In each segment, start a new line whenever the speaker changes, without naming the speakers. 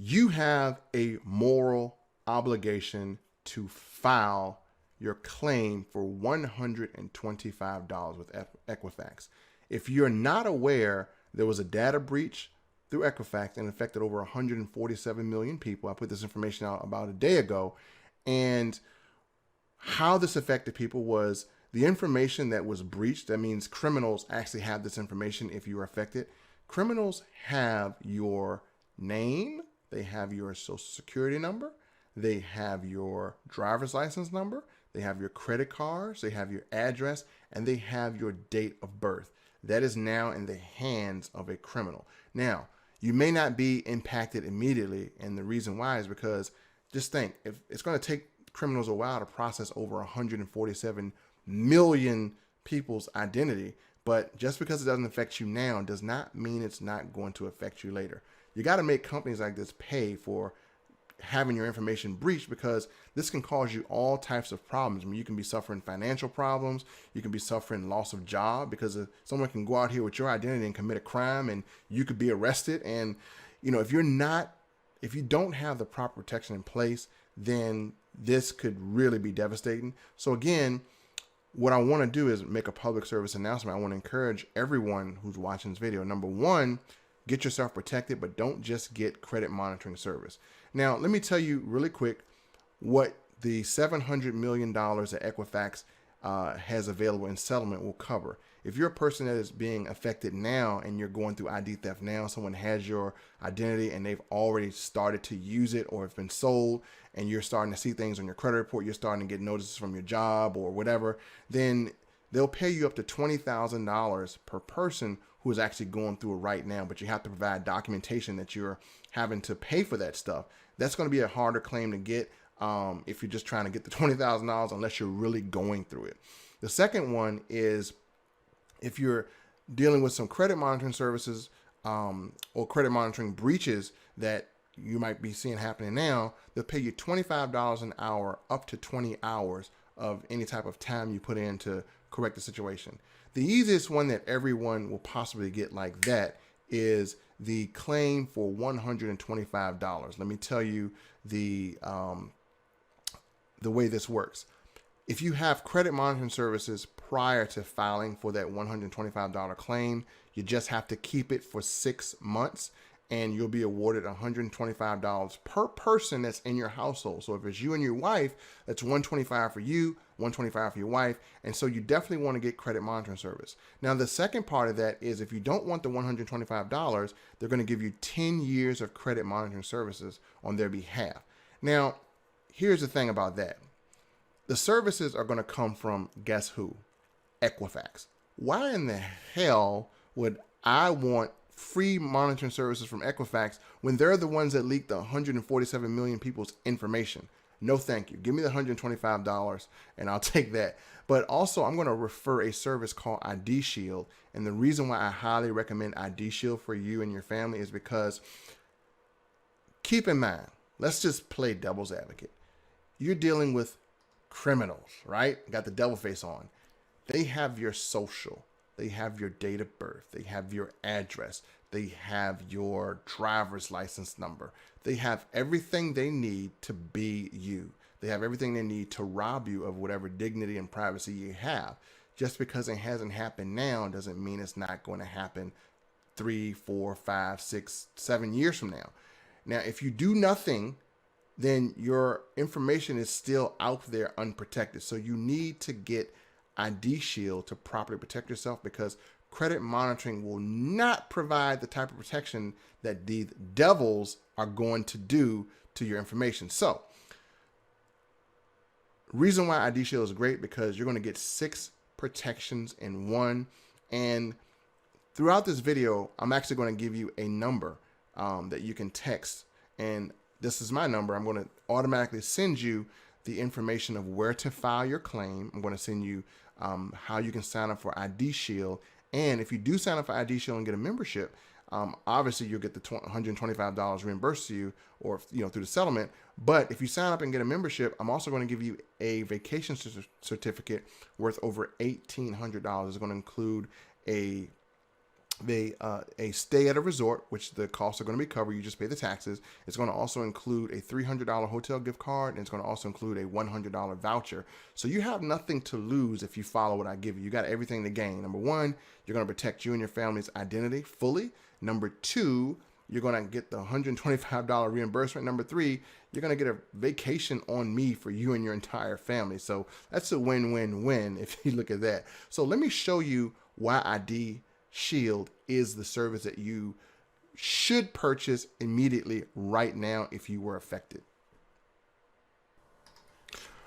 you have a moral obligation to file your claim for $125 with Equifax. If you're not aware, there was a data breach through Equifax and affected over 147 million people. I put this information out about a day ago. And how this affected people was the information that was breached. That means criminals actually have this information if you are affected. Criminals have your name, they have your social security number, they have your driver's license number, they have your credit cards, they have your address, and they have your date of birth. That is now in the hands of a criminal. Now, you may not be impacted immediately, and the reason why is because just think, if it's going to take criminals a while to process over 147 million people's identity, but just because it doesn't affect you now does not mean it's not going to affect you later. You got to make companies like this pay for having your information breached, because this can cause you all types of problems. I mean, you can be suffering financial problems. You can be suffering loss of job, because someone can go out here with your identity and commit a crime and you could be arrested. And, you know, if you don't have the proper protection in place, then this could really be devastating. So again, what I want to do is make a public service announcement. I want to encourage everyone who's watching this video. Number one, get yourself protected, but don't just get credit monitoring service. Now, let me tell you really quick what the $700 million that Equifax has available in settlement will cover. If you're a person that is being affected now and you're going through ID theft now, someone has your identity and they've already started to use it or have been sold, and you're starting to see things on your credit report, you're starting to get notices from your job or whatever, then they'll pay you up to $20,000 per person who is actually going through it right now, but you have to provide documentation that you're having to pay for that stuff. That's going to be a harder claim to get if you're just trying to get the $20,000, unless you're really going through it. The second one is if you're dealing with some credit monitoring services or credit monitoring breaches that you might be seeing happening now, they'll pay you $25 an hour up to 20 hours of any type of time you put in to correct the situation. The easiest one that everyone will possibly get like that is the claim for $125. Let me tell you the way this works. If you have credit monitoring services prior to filing for that $125 claim, you just have to keep it for 6 months and you'll be awarded $125 per person that's in your household. So if it's you and your wife, that's $125 for you, $125 for your wife. And so you definitely want to get credit monitoring service. Now, the second part of that is if you don't want the $125, they're going to give you 10 years of credit monitoring services on their behalf. Now, here's the thing about that. The services are going to come from, guess who? Equifax. Why in the hell would I want free monitoring services from Equifax when they're the ones that leaked the 147 million people's information? No, thank you. Give me the $125 and I'll take that. But also, I'm going to refer a service called ID Shield. And the reason why I highly recommend ID Shield for you and your family is because, keep in mind, let's just play devil's advocate. You're dealing with criminals, right? Got the devil face on. They have your social. They have your date of birth. They have your address. They have your driver's license number. They have everything they need to be you. They have everything they need to rob you of whatever dignity and privacy you have. Just because it hasn't happened now doesn't mean it's not going to happen 3, 4, 5, 6, 7 years from now. Now, if you do nothing, then your information is still out there unprotected. So you need to get ID Shield to properly protect yourself, because credit monitoring will not provide the type of protection that the devils are going to do to your information. So, reason why ID Shield is great, because you're going to get 6 protections in one. And throughout this video, I'm actually going to give you a number that you can text. And this is my number. I'm going to automatically send you the information of where to file your claim. I'm going to send you how you can sign up for ID Shield. And if you do sign up for ID Shield and get a membership, obviously you'll get the $125 reimbursed to you, or through the settlement. But if you sign up and get a membership, I'm also going to give you a vacation certificate worth over $1,800. It's going to include a a stay at a resort, which the costs are going to be covered. You just pay the taxes. It's going to also include a $300 hotel gift card, and it's going to also include a $100 voucher. So you have nothing to lose if you follow what I give you. You got everything to gain. Number one, you're going to protect you and your family's identity fully. Number two, you're going to get the $125 reimbursement. Number three, you're going to get a vacation on me for you and your entire family. So that's a win-win-win if you look at that. So let me show you why ID Shield is the service that you should purchase immediately right now if you were affected.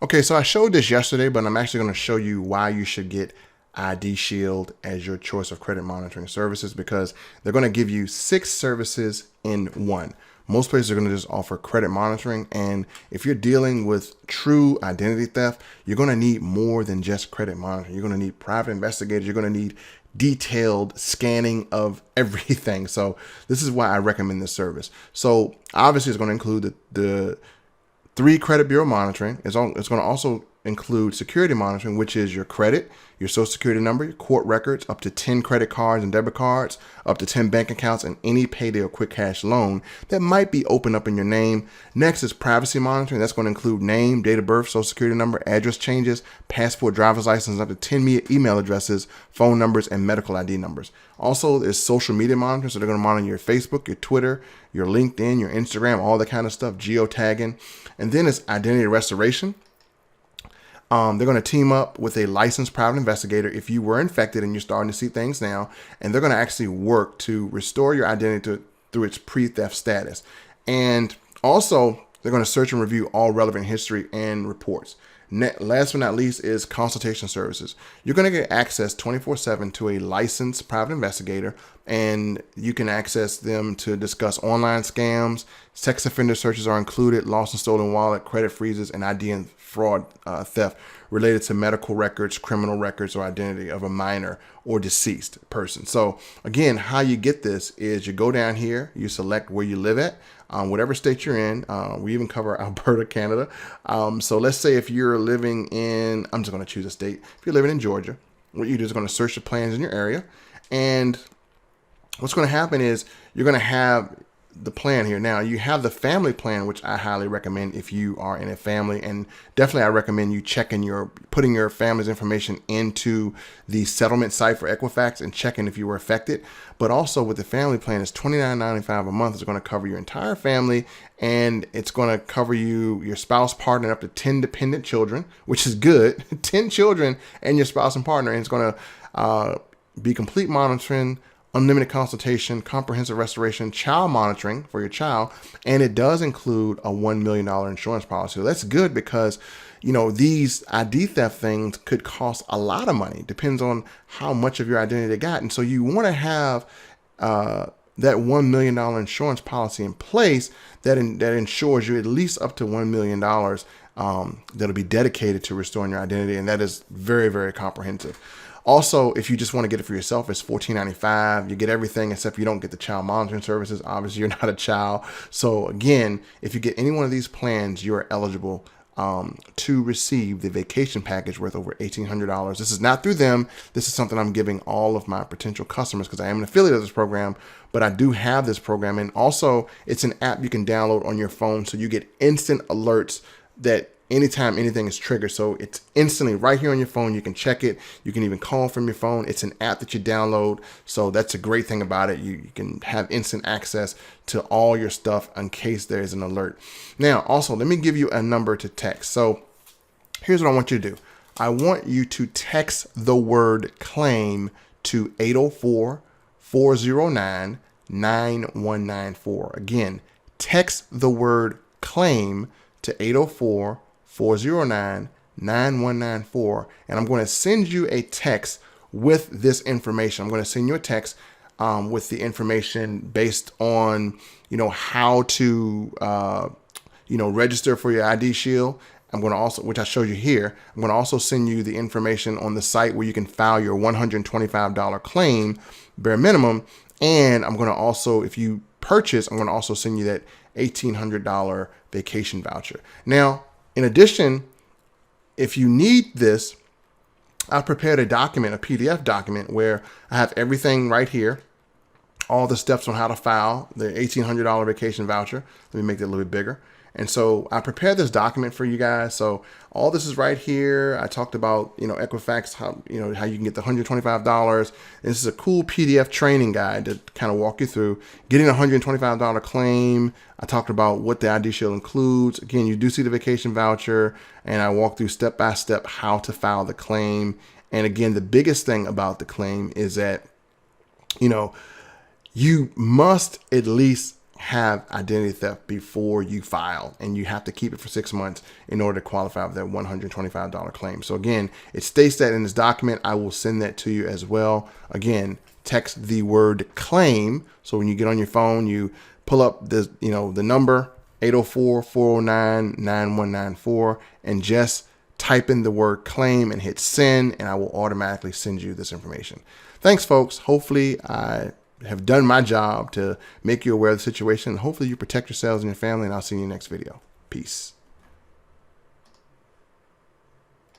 Okay, so I showed this yesterday, but I'm actually going to show you why you should get ID Shield as your choice of credit monitoring services, because they're going to give you 6 services in one. Most places are going to just offer credit monitoring. And if you're dealing with true identity theft, you're going to need more than just credit monitoring. You're going to need private investigators. You're going to need detailed scanning of everything. So this is why I recommend this service. So obviously it's going to include the 3 credit bureau monitoring. It's going to also include security monitoring, which is your credit, your social security number, your court records, up to 10 credit cards and debit cards, up to 10 bank accounts, and any payday or quick cash loan that might be open up in your name. Next is privacy monitoring. That's going to include name, date of birth, social security number, address changes, passport, driver's license, up to 10 email addresses, phone numbers, and medical ID numbers. Also, there's social media monitoring. So they're going to monitor your Facebook, your Twitter, your LinkedIn, your Instagram, all that kind of stuff, geotagging. And then it's identity restoration. They're going to team up with a licensed private investigator if you were infected and you're starting to see things now, and they're going to actually work to restore your identity through its pre-theft status. And also, they're going to search and review all relevant history and reports. Last but not least is consultation services. You're going to get access 24/7 to a licensed private investigator, and you can access them to discuss online scams. Sex offender searches are included, lost and stolen wallet, credit freezes, and ID and fraud theft related to medical records, criminal records, or identity of a minor or deceased person. So again, how you get this is you go down here, you select where you live at, whatever state you're in. We even cover Alberta, Canada. So let's say if you're living in, I'm just going to choose a state. If you're living in Georgia, what you do is going to search the plans in your area. And what's going to happen is you're going to have the plan here. Now you have the family plan, which I highly recommend if you are in a family, and definitely I recommend you putting your family's information into the settlement site for Equifax and checking if you were affected. But also with the family plan, it's $29.95 a month. It's going to cover your entire family, and it's going to cover you, your spouse, partner, and up to 10 dependent children, which is good. 10 children and your spouse and partner, and it's going to be complete monitoring, unlimited consultation, comprehensive restoration, child monitoring for your child, and it does include a $1 million insurance policy. So that's good because, you know, these ID theft things could cost a lot of money. Depends on how much of your identity they got. And so you want to have that $1 million insurance policy in place that insures you at least up to $1 million that'll be dedicated to restoring your identity. And that is very, very comprehensive. Also, if you just want to get it for yourself, it's $14.95. You get everything except you don't get the child monitoring services. Obviously, you're not a child. So again, if you get any one of these plans, you're eligible to receive the vacation package worth over $1,800. This is not through them. This is something I'm giving all of my potential customers because I am an affiliate of this program, but I do have this program. And also, it's an app you can download on your phone so you get instant alerts that anytime anything is triggered. So it's instantly right here on your phone. You can check it. You can even call from your phone. It's an app that you download. So that's a great thing about it. You can have instant access to all your stuff in case there is an alert. Now, also, let me give you a number to text. So here's what I want you to do. I want you to text the word claim to 804-409-9194. Again, text the word claim to 804-409-9194, and I'm going to send you a text with this information. I'm going to send you a text with the information based on, how to, register for your ID Shield. I'm going to also, which I showed you here, I'm going to also send you the information on the site where you can file your $125 claim, bare minimum. And I'm going to also, if you purchase, I'm going to also send you that $1,800 vacation voucher. Now, in addition, if you need this, I've prepared a document, a PDF document, where I have everything right here. all the steps on how to file the $1,800 vacation voucher. Let me make that a little bit bigger. And so I prepared this document for you guys. So all this is right here. I talked about, Equifax, how you can get the $125. This is a cool PDF training guide to kind of walk you through getting a $125 claim. I talked about what the ID Shield includes. Again, you do see the vacation voucher, and I walk through step by step how to file the claim. And again, the biggest thing about the claim is that, you must at least have identity theft before you file, and you have to keep it for 6 months in order to qualify for that $125 claim. So again, it states that in this document. I will send that to you as well. Again, text the word claim. So when you get on your phone, you pull up the number 804-409-9194 and just type in the word claim and hit send, and I will automatically send you this information. Thanks, folks. Hopefully I have done my job to make you aware of the situation. Hopefully you protect yourselves and your family, and I'll see you in the next video. Peace.